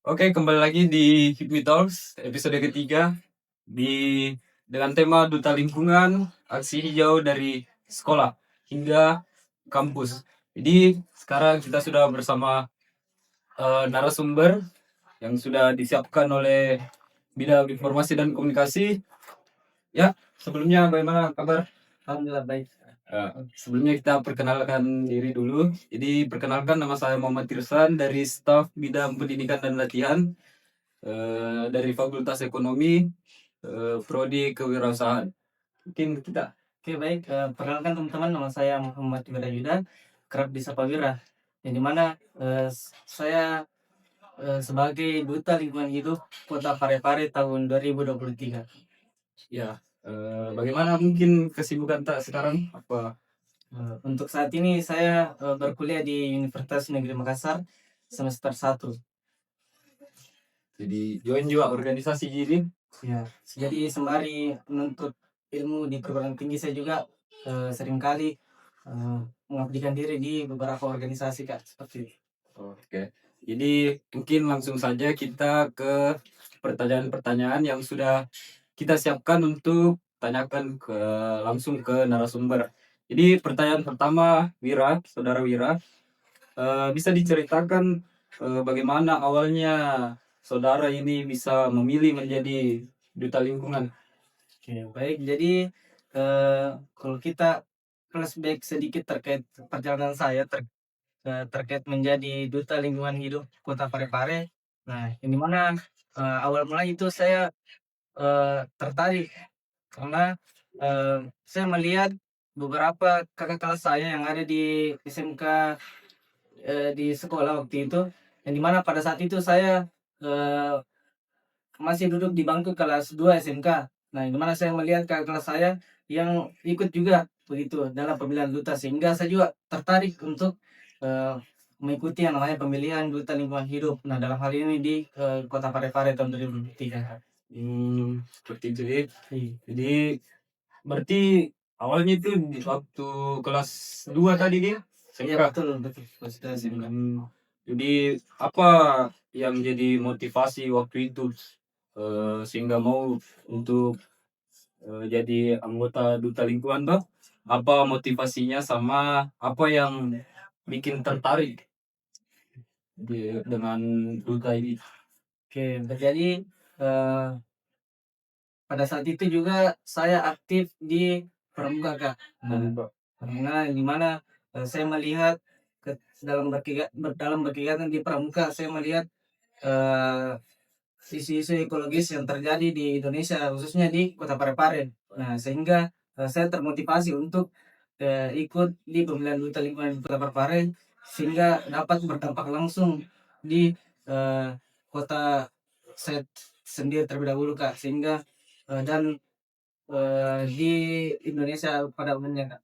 Oke, kembali lagi di Hipmi Talks episode ketiga di dengan tema Duta Lingkungan, aksi hijau dari sekolah hingga kampus. Jadi sekarang kita sudah bersama narasumber yang sudah disiapkan oleh Bidang Informasi dan Komunikasi. Ya, sebelumnya bagaimana kabar? Alhamdulillah baik. Sebelumnya kita perkenalkan diri dulu. Jadi perkenalkan, nama saya Muhammad Tirsan dari staf Bidang Pendidikan dan Latihan dari Fakultas Ekonomi, Prodi Kewirausahaan. Mungkin kita. Oke baik, perkenalkan teman-teman, nama saya Muhammad Yuda, kerap disapa Wira. Yang dimana saya sebagai Duta Lingkungan Hidup Kota Parepare tahun 2023. Ya, bagaimana mungkin kesibukan tak sekarang? Apa? Untuk saat ini saya berkuliah di Universitas Negeri Makassar semester 1. Jadi join juga organisasi gini. Ya, jadi sembari menuntut ilmu di perguruan tinggi, saya juga seringkali mengabdikan diri di beberapa organisasi, Kak, seperti itu. Oke. Jadi mungkin langsung saja kita ke pertanyaan-pertanyaan yang sudah kita siapkan untuk tanyakan langsung ke narasumber. Jadi pertanyaan pertama, Wira, saudara Wira, bisa diceritakan bagaimana awalnya saudara ini bisa memilih menjadi duta lingkungan? Oke, baik. Jadi kalau kita flashback sedikit terkait perjalanan saya terkait menjadi duta lingkungan hidup Kota Parepare. Nah, yang dimana awal mula itu saya tertarik karena saya melihat beberapa kakak kelas saya yang ada di SMK di sekolah waktu itu, yang dimana pada saat itu saya eh, masih duduk di bangku kelas 2 SMK. Nah, di mana saya melihat kakak kelas saya yang ikut juga begitu dalam pemilihan duta, sehingga saya juga tertarik untuk eh, mengikuti yang namanya pemilihan duta lingkungan hidup. Nah, dalam hal ini di Kota Parepare tahun 2023. Seperti itu ya. Iya. Jadi berarti awalnya itu di waktu kelas 2 tadi dia? Iya, SMK. betul betul. Kelas 2 SMK. Jadi apa yang jadi motivasi waktu itu sehingga mau untuk jadi anggota duta lingkungan tuh? Apa motivasinya sama apa yang bikin tertarik dengan duta ini? Oke, jadi eh, pada saat itu juga saya aktif di Pramuka, Kak. Nah, Pramuka di mana saya melihat dalam berkegiatan di Pramuka, saya melihat eh, isu-isu ekologis yang terjadi di Indonesia, khususnya di Kota Parepare. Nah, sehingga saya termotivasi untuk ikut di pemilihan duta lingkungan di Kota Parepare, sehingga dapat berdampak langsung di eh, kota saya sendiri terlebih dahulu, Kak, sehingga dan di Indonesia pada umumnya, Kak.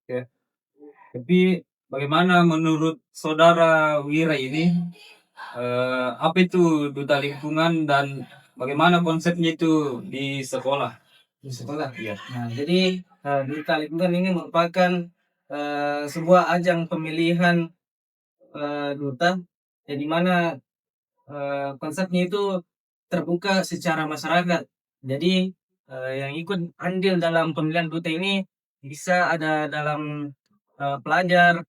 Oke. Tapi bagaimana menurut saudara Wira ini, apa itu duta lingkungan dan bagaimana konsepnya itu di sekolah? Di sekolah. Iya. Nah, jadi duta lingkungan ini merupakan sebuah ajang pemilihan duta, yang dimana konsepnya itu terbuka secara masyarakat. Jadi yang ikut andil dalam pemilihan duta ini bisa ada dalam pelajar,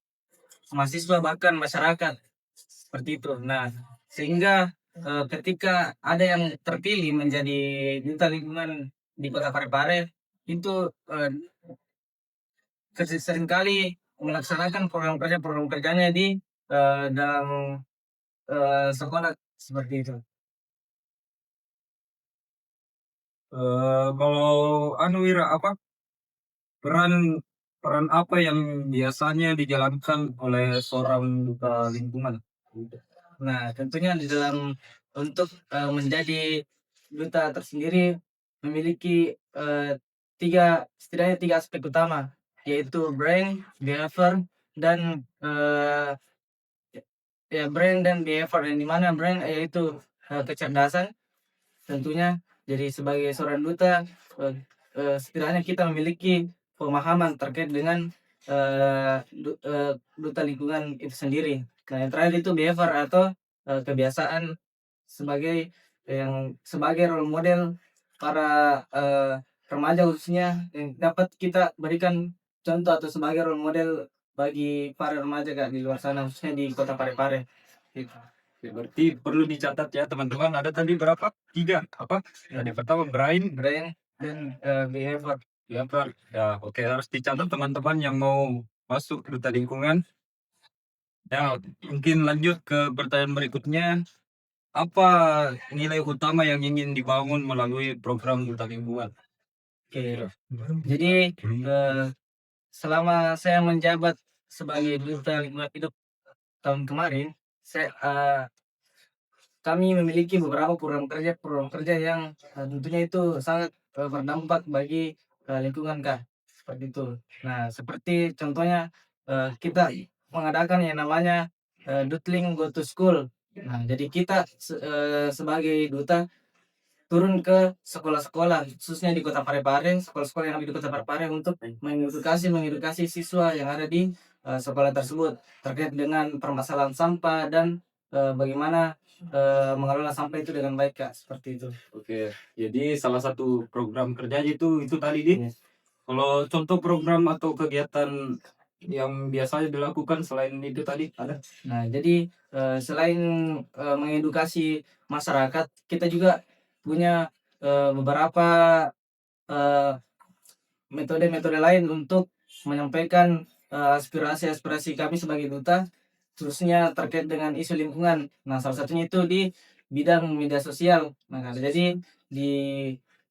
mahasiswa, bahkan masyarakat, seperti itu. Nah, sehingga ketika ada yang terpilih menjadi duta lingkungan di Kota Parepare, itu seringkali melaksanakan program kerjanya di dalam sekolah, seperti itu. Kalau anu Wira, apa peran peran apa yang biasanya dijalankan oleh seorang duta lingkungan? Nah, tentunya di dalam untuk menjadi duta tersendiri memiliki setidaknya tiga aspek utama, yaitu brain, behavior, dan brain dan behavior. Yang dimana brain yaitu kecerdasan, tentunya. Jadi sebagai seorang duta, setidaknya kita memiliki pemahaman terkait dengan duta lingkungan itu sendiri. Nah, yang terakhir itu behavior atau kebiasaan sebagai sebagai role model para, remaja khususnya yang dapat kita berikan contoh atau sebagai role model bagi para remaja Kak, di luar sana khususnya di kota Parepare, gitu. Oke, berarti perlu dicatat ya teman-teman. Ada tadi berapa? 3 apa? Tadi pertama brain, Brain dan, behavior. behavior. Ya, oke harus dicatat teman-teman yang mau masuk duta lingkungan. Ya, mungkin lanjut ke pertanyaan berikutnya. Apa nilai utama yang ingin dibangun melalui program duta lingkungan? Oke. Jadi, selama saya menjabat sebagai duta lingkungan hidup tahun kemarin, kami memiliki beberapa program kerja yang, tentunya itu sangat, berdampak bagi, lingkungan, Kak, seperti itu. Nah, seperti contohnya, kita mengadakan yang namanya, Dutling Go to School. Nah, jadi kita sebagai duta turun ke sekolah-sekolah, khususnya di Kota Parepare, sekolah-sekolah yang ada di Kota Parepare untuk mengedukasi siswa yang ada di, sekolah tersebut, terkait dengan permasalahan sampah dan, bagaimana, mengelola sampah itu dengan baik, Kak, seperti itu. Oke, jadi salah satu program kerjanya itu tadi di. Iya. Kalau contoh program atau kegiatan yang biasanya dilakukan selain itu tadi ada? Nah, jadi, selain, mengedukasi masyarakat, kita juga punya, beberapa, eee, metode-metode lain untuk menyampaikan, aspirasi-aspirasi kami sebagai duta, khususnya terkait dengan isu lingkungan. Nah, salah satunya itu di bidang media sosial. Nah, jadi di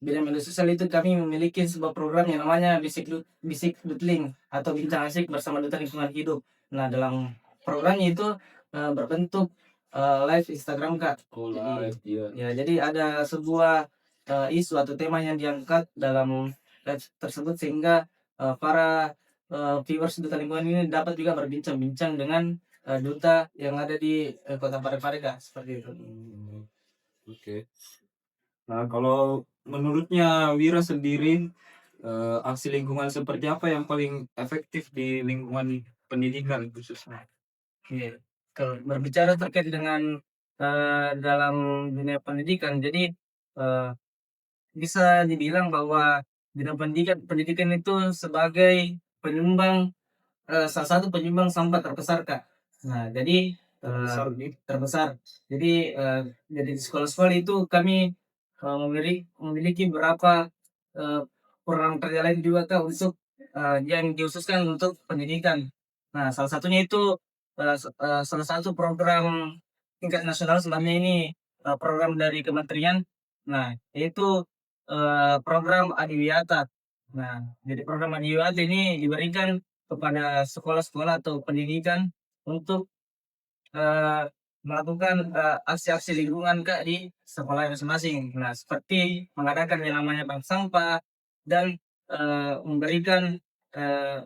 bidang media sosial itu kami memiliki sebuah program yang namanya Bisik Dutling atau Bincang Asik bersama Duta Lingkungan Hidup. Nah, dalam programnya itu, berbentuk, live Instagram, Kak. Oh Jadi live, iya. ya, jadi ada sebuah, isu atau tema yang diangkat dalam live tersebut sehingga, para, viewers Duta Lingkungan ini dapat juga berbincang-bincang dengan, duta yang ada di, Kota Parepare, Kak, seperti itu. Oke. Nah, kalau menurutnya Wira sendiri, aksi lingkungan seperti apa yang paling efektif di lingkungan pendidikan khususnya? Oke, kalau berbicara terkait dengan, dalam dunia pendidikan, jadi, eee, bisa dibilang bahwa bidang pendidikan itu sebagai penyumbang, salah satu penyumbang sampah terbesar, Kak. Nah, jadi, Terbesar di. terbesar. Jadi di sekolah-sekolah itu kami, memiliki beberapa, eee, program kerja lain juga, Kak, untuk, yang dikhususkan untuk pendidikan. Nah, salah satunya itu, salah satu program tingkat nasional sebenarnya ini, program dari kementerian. Nah, yaitu, program Adiwiyata. Nah, jadi program Adiwiyata ini diberikan kepada sekolah-sekolah atau pendidikan untuk, melakukan, aksi-aksi lingkungan, Kak, di sekolah masing-masing. Nah, seperti mengadakan yang namanya bank sampah dan, memberikan, eee,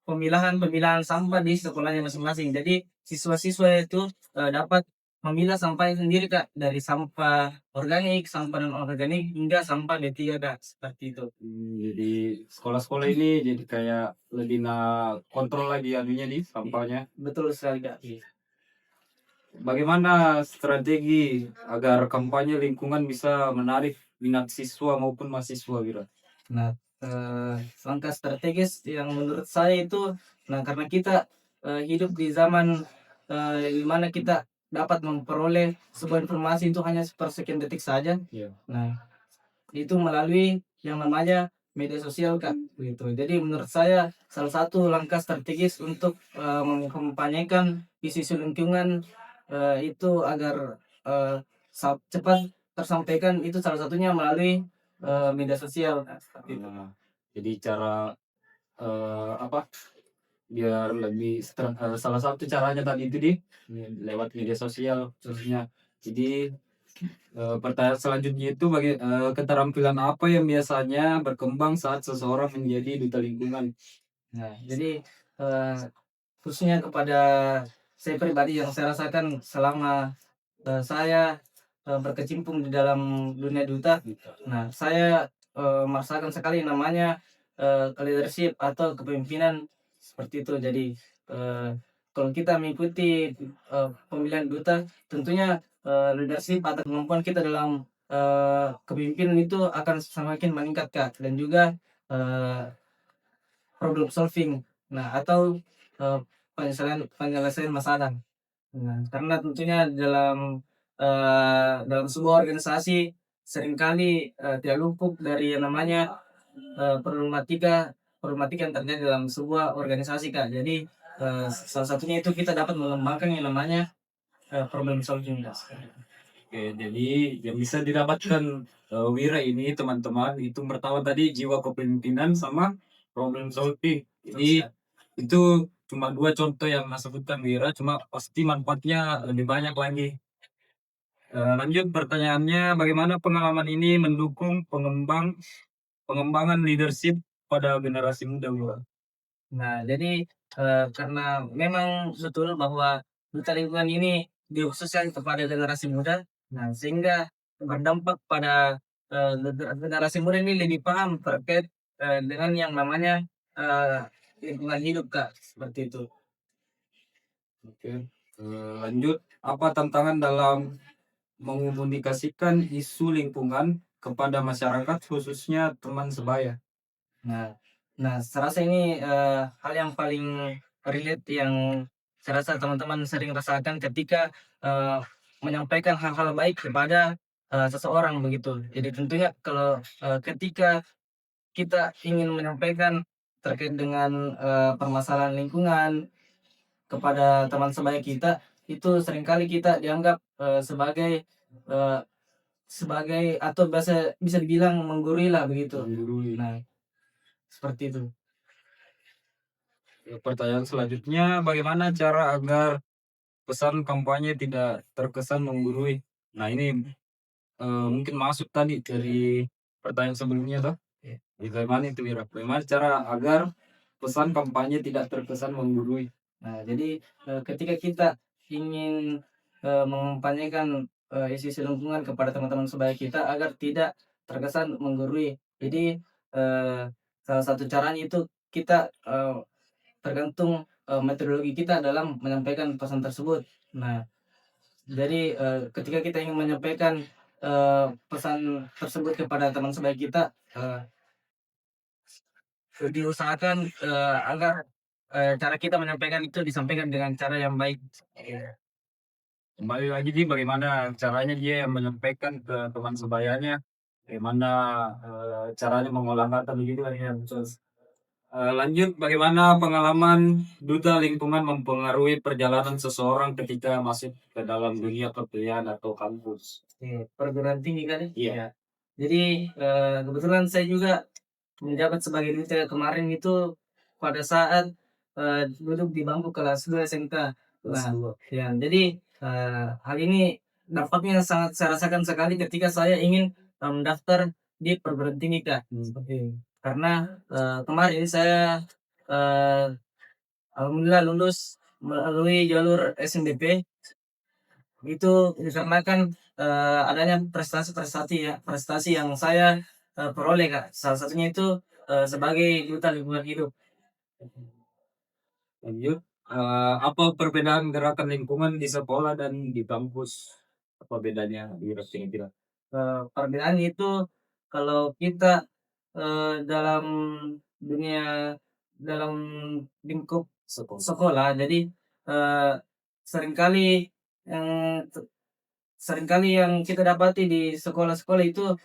pemilahan-pemilahan sampah di sekolahnya masing-masing. Jadi siswa-siswa itu, dapat memilah sampahnya sendiri, Kak, dari sampah organik, sampah non-organik, hingga sampah B3, Kak, seperti itu. Jadi sekolah-sekolah ini jadi kayak lebih kontrol lagi anunya nih sampahnya. Betul sekali, Kak. Bagaimana strategi agar kampanye lingkungan bisa menarik minat siswa maupun mahasiswa, Wira? Nah, langkah strategis yang menurut saya itu, nah karena kita, hidup di zaman, di mana kita dapat memperoleh sebuah informasi itu hanya sepersekian detik saja. Iya. Nah, itu melalui yang namanya media sosial, Kak, gitu. Jadi menurut saya salah satu langkah strategis untuk, mengkampanyekan isu-isu lingkungan, itu agar, cepat tersampaikan itu salah satunya melalui, media sosial, Kak, seperti itu. Nah, jadi cara apa, biar lebih salah satu caranya tadi itu lewat media sosial khususnya. Jadi, pertanyaan selanjutnya itu keterampilan apa yang biasanya berkembang saat seseorang menjadi duta lingkungan? Nah, jadi, eee, khususnya kepada saya pribadi yang saya rasakan selama, saya, berkecimpung di dalam dunia duta. Nah, saya, merasakan sekali namanya, leadership atau kepemimpinan seperti itu. Jadi, eee kalau kita mengikuti, pemilihan duta, tentunya, leadership atau kemampuan kita dalam, kepemimpinan itu akan semakin meningkat, Kak, dan juga, eee, problem solving, nah atau, eee, penyelesaian penyelesaian masalah. Nah, karena tentunya dalam sebuah organisasi seringkali, tidak luput dari yang namanya, problematika problematika yang terjadi dalam sebuah organisasi, Kak. Jadi, salah satunya itu kita dapat mengembangkan yang namanya, problem solving, Kak. Oke, jadi yang bisa didapatkan Wira ini teman-teman itu pertama tadi jiwa kepemimpinan sama problem solving. Jadi itu cuma dua contoh yang saya sebutkan Wira, cuma pasti manfaatnya lebih banyak lagi. Lanjut pertanyaannya, bagaimana pengalaman ini mendukung pengembangan leadership pada generasi muda, Wira? Nah, jadi, karena memang betul bahwa duta lingkungan ini dikhususkan kepada generasi muda, nah sehingga berdampak pada, generasi muda ini lebih paham terkait, dengan yang namanya, eee, lingkungan hidup, Kak, seperti itu. Oke, lanjut, apa tantangan dalam mengkomunikasikan isu lingkungan kepada masyarakat khususnya teman sebaya? Nah nah saya rasa ini, hal yang paling relate yang saya rasa teman-teman sering rasakan ketika, menyampaikan hal-hal baik kepada, seseorang begitu. Jadi tentunya kalau, ketika kita ingin menyampaikan terkait dengan, permasalahan lingkungan kepada teman sebaya kita, itu seringkali kita dianggap, eee, sebagai atau bisa dibilang menggurui lah begitu. Menggurui. Nah, seperti itu. Pertanyaan selanjutnya, bagaimana cara agar pesan kampanye tidak terkesan menggurui? Nah, ini mungkin masuk tadi dari pertanyaan sebelumnya toh. Iya. Bagaimana itu Wira? Bagaimana cara agar pesan kampanye tidak terkesan menggurui? Nah, jadi, ketika kita ingin, mengampanyekan, isu-isu lingkungan kepada teman-teman sebaya kita agar tidak terkesan menggurui. Jadi, salah satu caranya itu kita, tergantung, metodologi kita dalam menyampaikan pesan tersebut. Nah, jadi, ketika kita ingin menyampaikan, pesan tersebut kepada teman sebaya kita, diusahakan, agar, cara kita menyampaikan itu disampaikan dengan cara yang baik. Iya. Kembali lagi nih bagaimana caranya dia yang menyampaikan ke teman sebayanya, bagaimana caranya mengolah kata begitu kan ya. Lanjut, bagaimana pengalaman duta lingkungan mempengaruhi perjalanan seseorang ketika masuk ke dalam dunia pekerjaan atau kampus? Perguruan tinggi kan? Iya. Iya. Jadi, kebetulan saya juga menjabat sebagai duta kemarin itu pada saat, duduk di bangku kelas 2 SMK. Kelas Nah, dua. ya jadi, hal ini dampaknya sangat saya rasakan sekali ketika saya ingin, mendaftar di perguruan tinggi, Kak. Seperti karena, kemarin saya, eee, alhamdulillah lulus melalui jalur SNBP. Itu dikarenakan, adanya prestasi yang saya, peroleh, Kak. Salah satunya itu, sebagai duta lingkungan hidup. Lanjut, apa perbedaan gerakan lingkungan di sekolah dan di kampus? Apa bedanya kira-kira? Perbedaannya itu kalau kita, dalam dunia dalam lingkup sekolah, jadi, eee, seringkali yang seringkali yang kita dapati di sekolah-sekolah itu,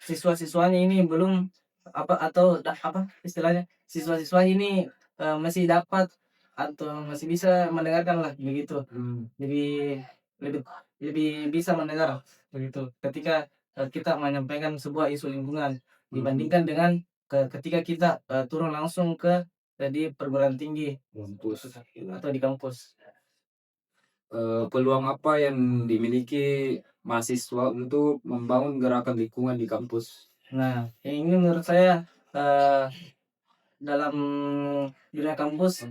siswa-siswanya ini belum istilahnya, siswa-siswa ini, masih dapat atau masih bisa mendengarkan lah begitu. Lebih lebih lebih bisa mendengar begitu ketika, kita menyampaikan sebuah isu lingkungan dibandingkan dengan ketika kita, turun langsung di perguruan tinggi Kampus. atau di kampus. Peluang apa yang dimiliki mahasiswa untuk membangun gerakan lingkungan di kampus? Nah, yang ini menurut saya, eee, dalam dunia kampus,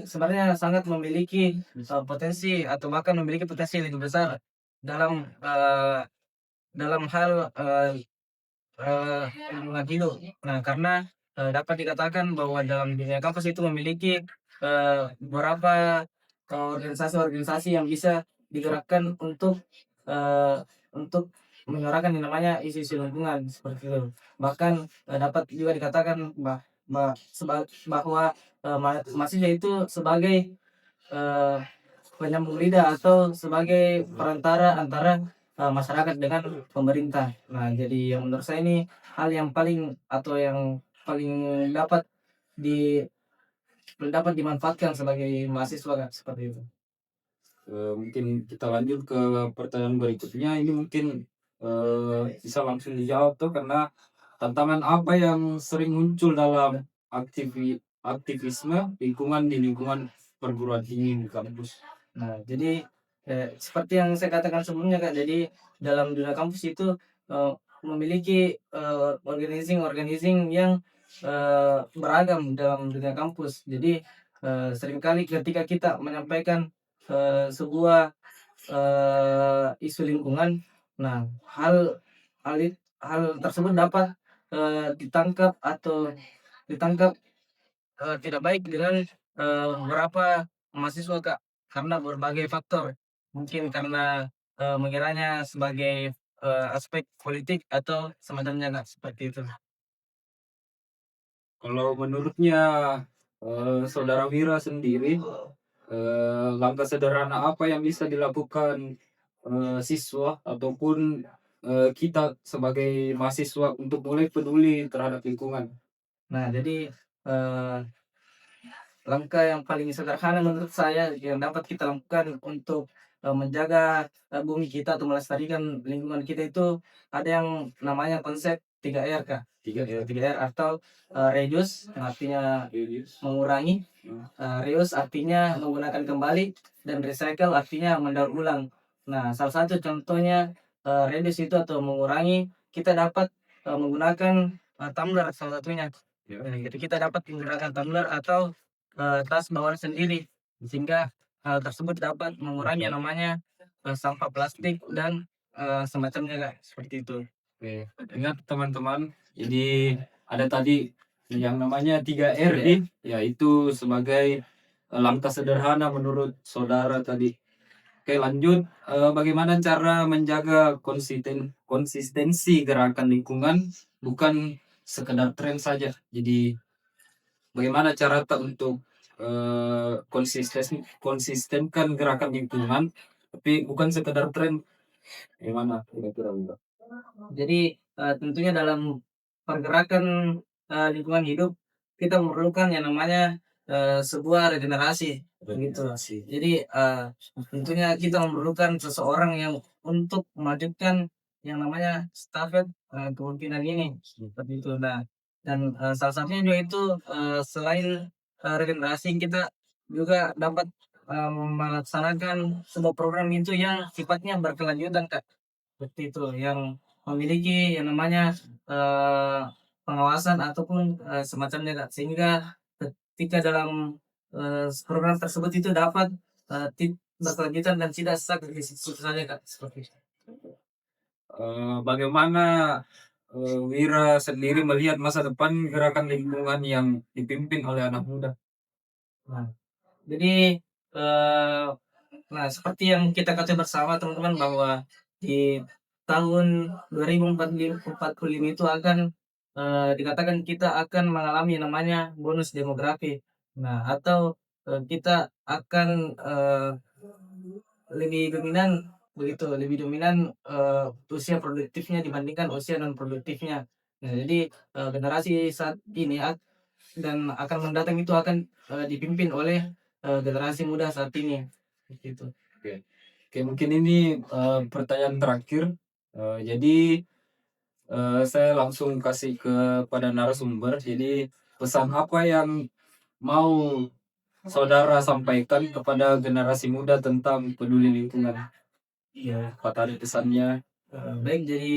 sebenarnya sangat memiliki, potensi atau bahkan memiliki potensi yang lebih besar dalam, dalam hal, lingkungan hidup. Nah, karena, dapat dikatakan bahwa dalam dunia kampus itu memiliki, beberapa organisasi-organisasi yang bisa digerakkan eee, untuk menyuarakan yang namanya isu-isu lingkungan, seperti itu. Bahkan, dapat juga dikatakan bahwa, mahasiswa itu sebagai, eee, penyambung lidah atau sebagai perantara antara, masyarakat dengan pemerintah. Nah, jadi yang menurut saya ini hal yang paling atau yang paling dapat di dapat dimanfaatkan sebagai mahasiswa, Kak, seperti itu. Mungkin kita lanjut ke pertanyaan berikutnya. Ini mungkin bisa langsung dijawab tuh, karena tantangan apa yang sering muncul dalam aktivisme lingkungan di lingkungan perguruan tinggi di kampus? Nah, jadi, seperti yang saya katakan sebelumnya, Kak, jadi dalam dunia kampus itu, eee, memiliki, organizing-organizing yang, beragam dalam dunia kampus. Jadi, seringkali ketika kita menyampaikan, sebuah, isu lingkungan, nah hal tersebut dapat, ditangkap atau ditangkap tidak baik dengan, beberapa mahasiswa, Kak, karena berbagai faktor. Mungkin karena, mengiranya sebagai, aspek politik atau semacamnya, Kak, seperti itu. Kalau menurutnya saudara Wira sendiri, langkah sederhana apa yang bisa dilakukan siswa ataupun kita sebagai mahasiswa untuk mulai peduli terhadap lingkungan? Nah, jadi, eee langkah yang paling sederhana menurut saya yang dapat kita lakukan untuk, menjaga, bumi kita atau melestarikan lingkungan kita itu ada yang namanya konsep 3R, Kak. 3R atau, reduce yang artinya Serius? mengurangi, Hmm. reuse artinya menggunakan kembali, dan recycle artinya mendaur ulang. Nah, salah satu contohnya, reduce itu atau mengurangi, kita dapat, menggunakan, tumbler salah satunya. Ya. Jadi kita dapat menggunakan tumbler atau tas bawaan sendiri, sehingga hal tersebut dapat mengurangi yang namanya, sampah plastik dan, semacamnya, Kak, seperti itu. Oke, ingat teman-teman, jadi ada tadi yang namanya 3R, yaitu sebagai langkah sederhana menurut saudara tadi. Oke, lanjut. Bagaimana cara menjaga konsistensi gerakan lingkungan, bukan sekedar tren saja? Jadi bagaimana cara untuk konsistenkan gerakan lingkungan, tapi bukan sekedar tren? Gimana kira-kira, Mbak? Jadi, tentunya dalam pergerakan, lingkungan hidup, kita memerlukan yang namanya, sebuah regenerasi, begitu. Regenerasi. Jadi, tentunya kita memerlukan seseorang yang untuk melanjutkan yang namanya stafet, kepemimpinan ini, seperti itu. Nah, dan, salah satunya juga itu, selain, regenerasi, kita juga dapat, melaksanakan sebuah program itu yang sifatnya berkelanjutan, Kak. Seperti itu, yang memiliki yang namanya, eee, pengawasan ataupun, semacamnya, Kak. Sehingga ketika dalam, program tersebut itu dapat, berkelanjutan dan tidak stuck di situ saja, Kak, seperti itu. Bagaimana Wira sendiri melihat masa depan gerakan lingkungan yang dipimpin oleh anak muda? Nah, jadi, eee, nah, seperti yang kita ketahui bersama teman-teman bahwa di tahun 2045 itu akan, dikatakan kita akan mengalami yang namanya bonus demografi. Nah, atau, kita akan, lebih dominan begitu, lebih dominan, usia produktifnya dibandingkan usia non produktifnya. Nah, jadi, generasi saat ini dan akan mendatang itu akan, dipimpin oleh, generasi muda saat ini, begitu. Oke, oke, mungkin ini pertanyaan terakhir. Jadi saya langsung kasih kepada narasumber. Jadi pesan apa yang mau saudara sampaikan kepada generasi muda tentang peduli lingkungan? Iya. Apa tadi pesannya? Baik, jadi,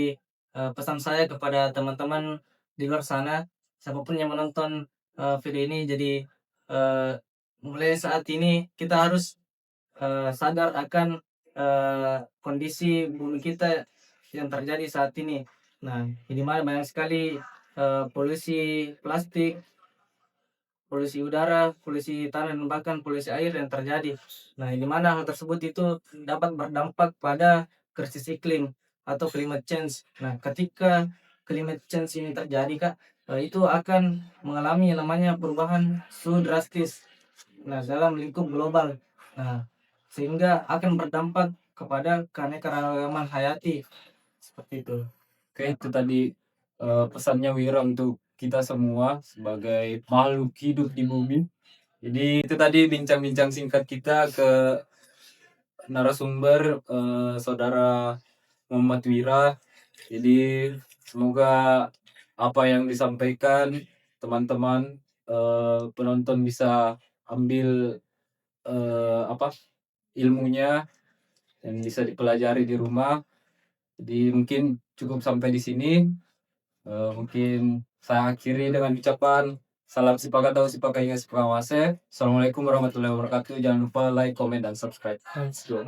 pesan saya kepada teman-teman di luar sana, siapapun yang menonton, video ini, jadi, eee, mulai saat ini kita harus, sadar akan, kondisi bumi kita yang terjadi saat ini. Nah, di mana banyak sekali, polusi plastik polusi udara, polusi tanah, dan bahkan polusi air yang terjadi. Nah, di mana hal tersebut itu dapat berdampak pada krisis iklim atau climate change. Nah, ketika climate change ini terjadi, Kak, itu akan mengalami yang namanya perubahan suhu drastis. Nah, dalam lingkup global. Nah, sehingga akan berdampak kepada keanekaragaman hayati seperti itu. Oke, itu tadi pesannya Wira untuk kita semua sebagai makhluk hidup di bumi. Jadi itu tadi bincang-bincang singkat kita ke narasumber saudara Muhammad Wira. Jadi semoga apa yang disampaikan teman-teman penonton bisa ambil apa ilmunya yang bisa dipelajari di rumah. Jadi mungkin cukup sampai di sini. Mungkin saya akhiri dengan ucapan salam sipakat tahu sipakai ingat sipakawase. Assalamualaikum warahmatullahi wabarakatuh. Jangan lupa like, comment, dan subscribe. Let's go.